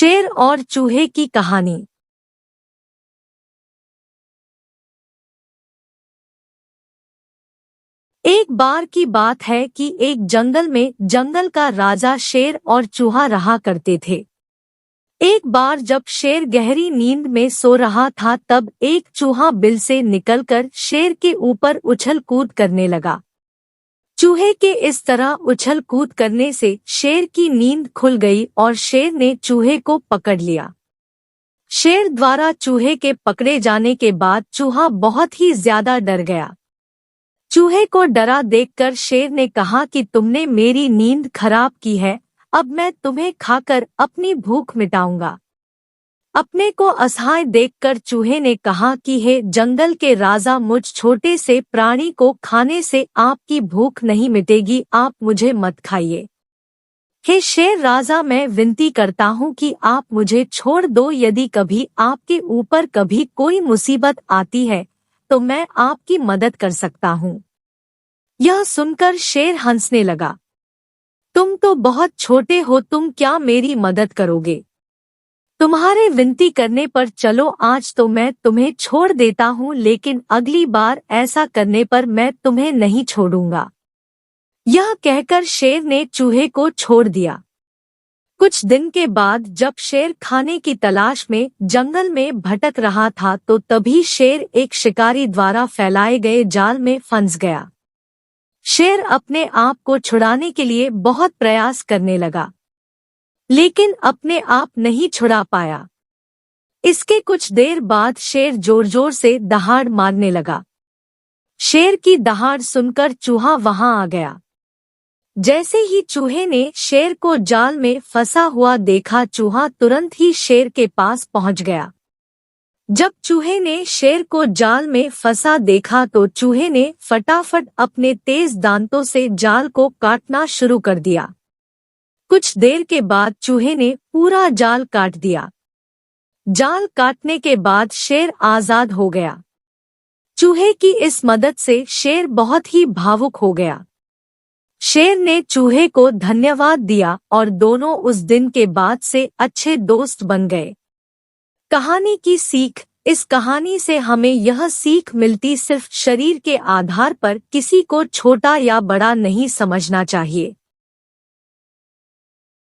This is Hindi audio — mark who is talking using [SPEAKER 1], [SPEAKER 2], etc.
[SPEAKER 1] शेर और चूहे की कहानी। एक बार की बात है कि एक जंगल में जंगल का राजा शेर और चूहा रहा करते थे। एक बार जब शेर गहरी नींद में सो रहा था तब एक चूहा बिल से निकलकर शेर के ऊपर उछल कूद करने लगा। चूहे के इस तरह उछल कूद करने से शेर की नींद खुल गई और शेर ने चूहे को पकड़ लिया। शेर द्वारा चूहे के पकड़े जाने के बाद चूहा बहुत ही ज्यादा डर गया। चूहे को डरा देखकर शेर ने कहा कि तुमने मेरी नींद खराब की है, अब मैं तुम्हें खाकर अपनी भूख मिटाऊंगा। अपने को असहाय देखकर चूहे ने कहा कि हे जंगल के राजा, मुझ छोटे से प्राणी को खाने से आपकी भूख नहीं मिटेगी, आप मुझे मत खाइए। हे शेर राजा, मैं विनती करता हूँ कि आप मुझे छोड़ दो। यदि कभी आपके ऊपर कभी कोई मुसीबत आती है तो मैं आपकी मदद कर सकता हूँ। यह सुनकर शेर हंसने लगा। तुम तो बहुत छोटे हो, तुम क्या मेरी मदद करोगे? तुम्हारे विनती करने पर चलो, आज तो मैं तुम्हें छोड़ देता हूँ, लेकिन अगली बार ऐसा करने पर मैं तुम्हें नहीं छोड़ूंगा। यह कहकर शेर ने चूहे को छोड़ दिया। कुछ दिन के बाद जब शेर खाने की तलाश में जंगल में भटक रहा था तो तभी शेर एक शिकारी द्वारा फैलाए गए जाल में फंस गया। शेर अपने आप को छुड़ाने के लिए बहुत प्रयास करने लगा, लेकिन अपने आप नहीं छुड़ा पाया। इसके कुछ देर बाद शेर जोर जोर से दहाड़ मारने लगा। शेर की दहाड़ सुनकर चूहा वहां आ गया। जैसे ही चूहे ने शेर को जाल में फंसा हुआ देखा, चूहा तुरंत ही शेर के पास पहुंच गया। जब चूहे ने शेर को जाल में फंसा देखा तो चूहे ने फटाफट अपने तेज दांतों से जाल को काटना शुरू कर दिया। कुछ देर के बाद चूहे ने पूरा जाल काट दिया। जाल काटने के बाद शेर आजाद हो गया। चूहे की इस मदद से शेर बहुत ही भावुक हो गया। शेर ने चूहे को धन्यवाद दिया और दोनों उस दिन के बाद से अच्छे दोस्त बन गए। कहानी की सीख। इस कहानी से हमें यह सीख मिलती, सिर्फ शरीर के आधार पर किसी को छोटा या बड़ा नहीं समझना चाहिए।